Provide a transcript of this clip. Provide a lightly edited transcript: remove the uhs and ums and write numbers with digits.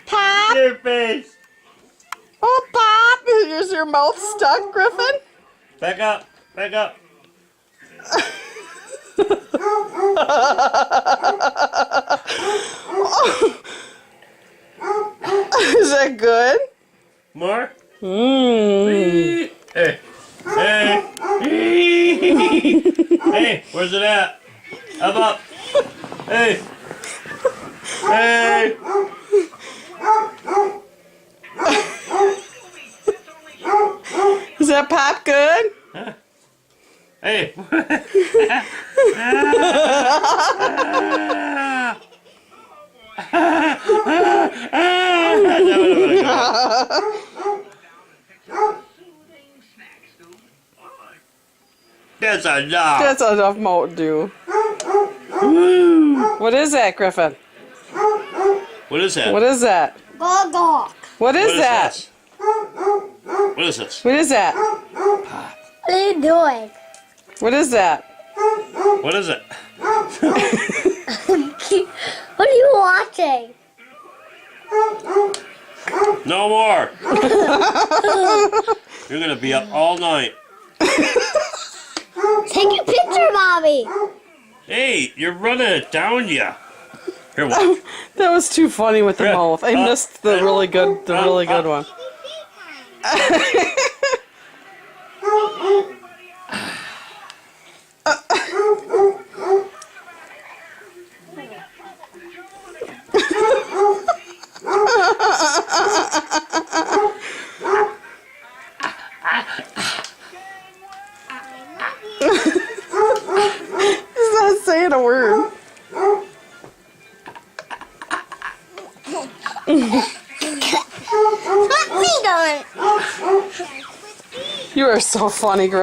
Pop! Your face. Oh, Pop! Is your mouth stuck, Griffin? Back up. Back up. Is that good? More? Mmm. Hey. Hey. Hey, where's it at? Up, up. Hey. Hey. Is that Pop good? Huh? Hey. That's enough. That's enough Mountain Dew. Woo. What is that, Griffin? What is that? What is that? Dog. What is that? This? What is this? What is that? What are you doing? What is that? What is it? What are you watching? No more. You're gonna be up all night. Take a picture, Mommy. Hey, you're running it down, ya. Here, what? That was too funny with the Yeah. mouth. I missed the really good one. He's not saying a word. Let me do it. You are so funny, girl.